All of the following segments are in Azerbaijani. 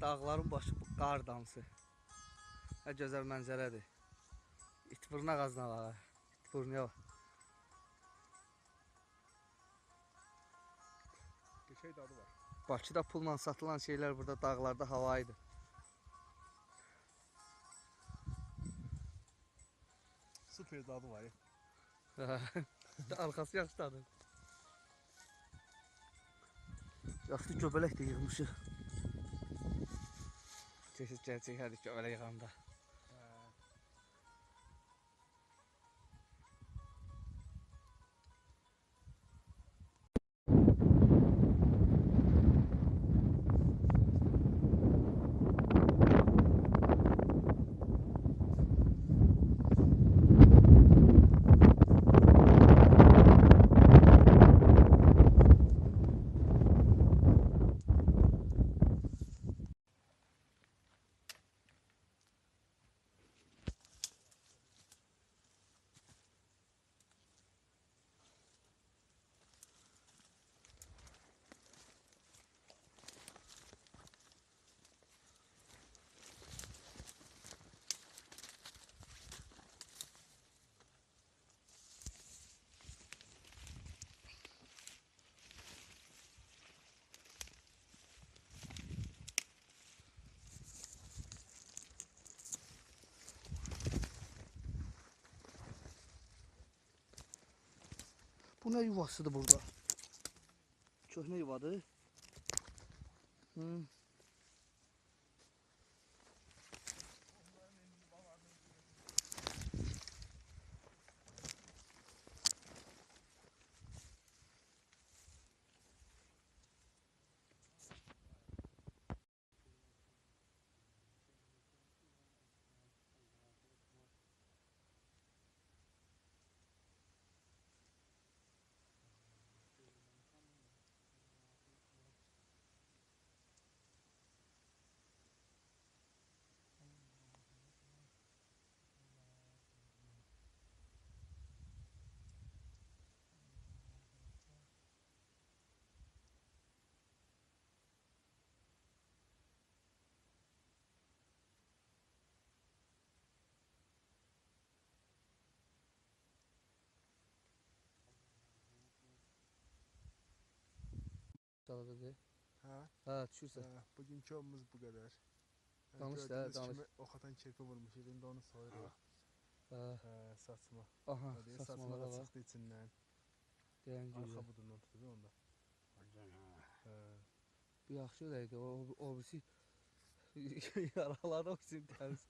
dağların başı qar damsı. Nə gözəl mənzərədir. İtburna ağacına bax. İtburna bax. Qəşəng dadı var. Bakıda pulla satılan şeylər burada dağlarda havaydı. Super dadı var. Arxası yaxşıdadır. Yaxşı göbələk də yığmışıq. Çeşid gələcək hədik göbələk yığanda. Bu ne yuvasıdır burada? Köhnə yuvadır. Çaladadır. Ha, düşürsən. Bugünkü ovumuz bu qədər. Danış da, Gördüyünüz danış. kimi oxatan kirpi vurmuşuq. İndi onu soyuruq. Saçma. Aha, Saçma da çıxdı içindən. Deyən Arxa güzel. budundan tutulur onda. Bu yaxşı deyildi. O birisi yaraları o üçün təmiz.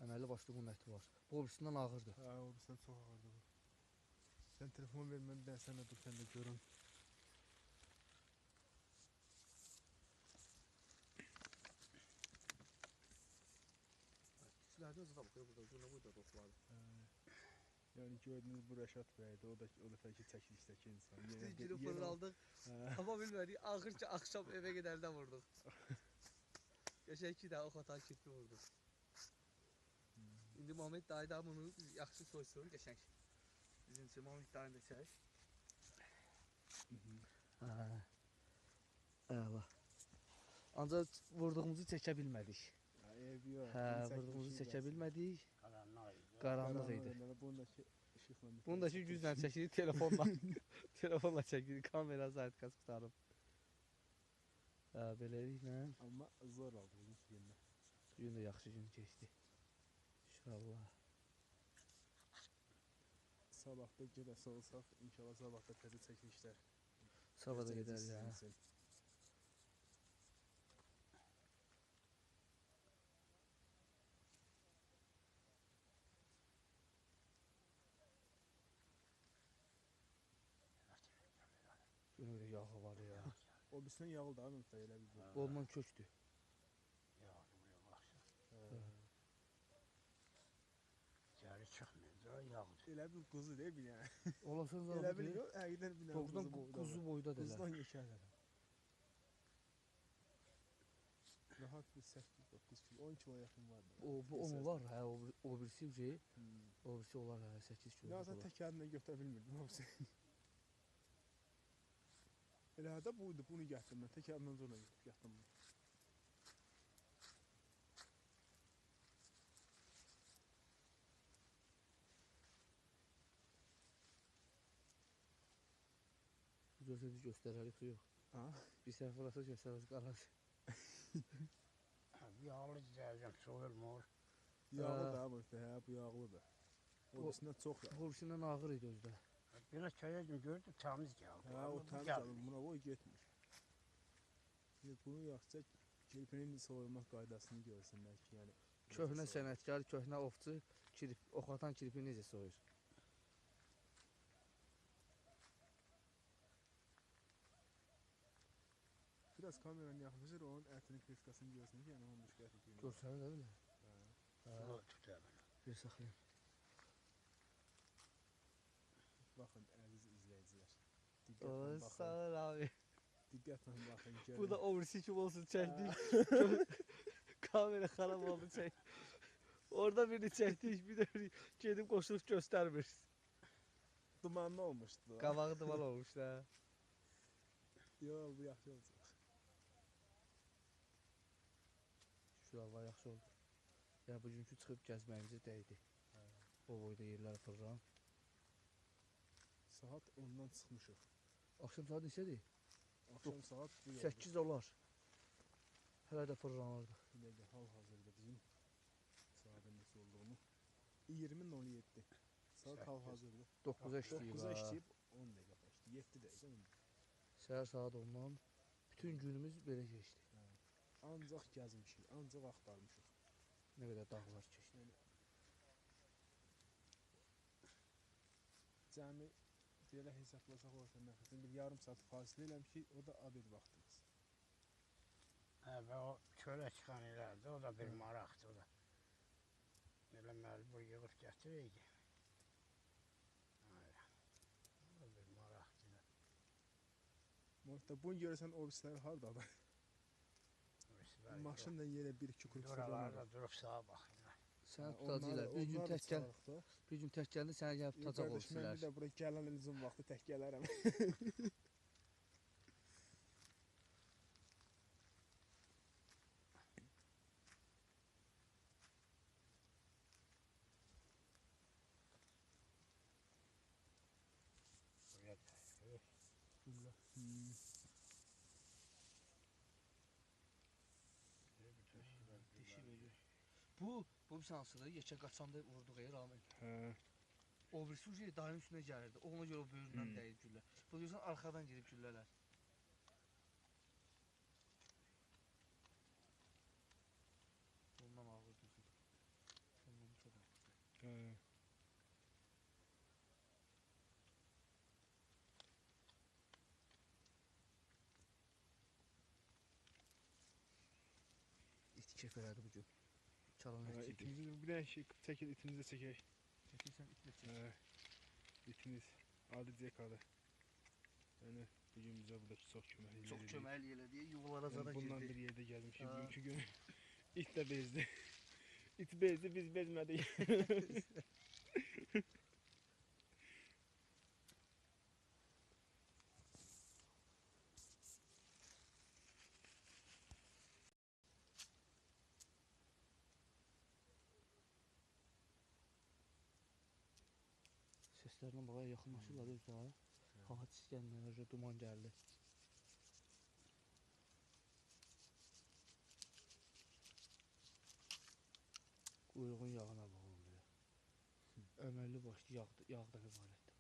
Əməlli başlı bunun əti var. Bu birisindən ağırdır. O birisindən çox ağırdır bu. Sən telefon ver, mən bir sənə dur, sən də görün. Sizlərdə özü də baxıyor burada. Burada toxladı. Yəni gördüyünüz bu Rəşad bəydir. O dəfəki çəkilişdəki insan. Bütün günü fırlandıq. Tapa bilmədik. Axır ki axşam evə gedəndə vurduq. Qəşəng ki də ox atan kirpi vurduq. İndi Mehmet dayı da bunu yaxşı soysun, qəşəng. Bizim üçün Mehmet dayını da çək. Əla. Ancaq vurduğumuzu çəkə bilmədik. Vurduğumuzu çəkə bilmədik. Qaranlıq idi. Bundakı güclə çəkirik, telefonla. Telefonla çəkirik, kamera zaytkası qutarıb. Beləliklə. Amma zor oldu bizim gündə. Gün də yaxşı gün keçdi. İnşallah. Sabahda gedəsi olsaq, inşallah sabahda təzə çəkilişlər. Sabah da gedər ya. Günü də yağı var ya. O birisindən yağlı da Mehmet dayı elə bildi. Ondan kökdür. Geri çıxmıyor, yağdır. Elə bir quzu deyil bir yəni. Olasın Elə bil yox, həqiqətən bir Doğrudan quzu boyda deyil. Quzudan yekələr. Rahat bir 8-9 kilo, 10 kilo yaxın vardır. Bu on olar, hə, o birisi şey. O birisi olar, hə, 8 kilo. Yazan tək əlimlə götürə bilmirdim o birisi. Elə də buydu, bunu gətirdim mən. Tək əlimdən zorla götürüb gətirdim bunu. Görsəniz göstərərik yox. Ha? Bir səhv olasa göstərərik qalar. Yağlı cəcəm soyulmur. Yağlı da bu, hə, bu yağlıdır. O birisindən çox yağlı. O birisindən ağır idi özdə. Belə köyəcəm gördüm təmiz gəldi. Hə, o təmiz gəldi, buna o getmir. Bunu yaxşıca kirpinin soyulmaq qaydasını görsünlər ki, yəni. Köhnə sənətkar, köhnə ovçu ox atan kirpi necə soyur? Biraz kameranı yaxınlaşır, onun ətinin kreskasını görsün ki, yəni onun müşkət etdiyini. Görsənir də belə. Bunu tutar belə. Bir saxlayın. Baxın, əziz izləyicilər. Oy, Diqqətlə sağ baxın. ol abi. Diqqətlə baxın, görün. Bu da o birisi kim olsun çəkdik. Kamera xarab oldu çək. Orada birini çəkdik, bir də gedib qoşulub göstərmir. Dumanlı olmuşdu. Qavağı duman olmuş da. Yox, bu yaxşı olacaq. Şükür Allah yaxşı oldu. Ya bugünkü çıxıb gəzməyimizə dəydi. O boyda yerlər fırlan. Saat 10-dan çıxmışıq. Axşam saat neçədir? Axşam saat bu yolda. 8 olar. Hələ də fırlanırdıq. Bir dəqiqə, hal-hazırda bizim saatın neçə olduğunu. 20:07. Saat hal-hazırda. 9-a işləyib. 9-a işləyib 10 dəqiqə başlayıb. 7 dəqiqə 10 dəqiqə. Səhər saat 10-dan bütün günümüz belə keçdi. Ancaq gəzmişik, ancaq axtarmışıq. Nə qədər dağlar keçdi. Cəmi belə hesablasaq orta nəfəsin bir yarım saat fasilə eləmişik, o da abed vaxtımız. Hə, və o çölə çıxan elədi, o da bir maraqdır, o da. Elə məcbur yığıb gətirək ki. O da bir maraqdır. Morta, bunu görürsən o birisləri hardadır? Maşınla yerə 1-2 kuruk Buralarda durub sağa baxırlar. Səni tutacaqlar. Bir gün tək gəl. Bir gün tək gəldi səni gəlib tutacaq Qardaş, mən olsunlar. bir də bura gələn ilizin vaxtı tək gələrəm. Buraya da. Bu bir sansıdır. Yekə qaçanda vurduq Ramil. Hə. O birisi ucu dayının üstünə gəlirdi. Ona görə o böyründən dəyib güllə. Bu deyirsən arxadan gedib güllələr. Ondan ağır düzür. Ondan çox ağır. Hə. İt kef elədi bugün. Çalan et çəkir. İtimizi bir dənə şey çəkil, itimizi də çəkək. Çəkirsən it də çək. Hə. İtimiz adi cekadır. Yəni bugün bizə buradakı çox kömək elədi. Çox kömək elədi. Yuvalara Yəni, zada bundan girdi. bir yerdə gəlmişik. Ha. Bugünkü gün it də bezdi. İt bezdi, biz bezmədik. Səslərlə bağa yaxınlaşırlar özü ha. Hava çiskənlər, duman gəldi. Quyruğun yağına bax oğlum belə. Ömərli başlı yağdan ibarətdir.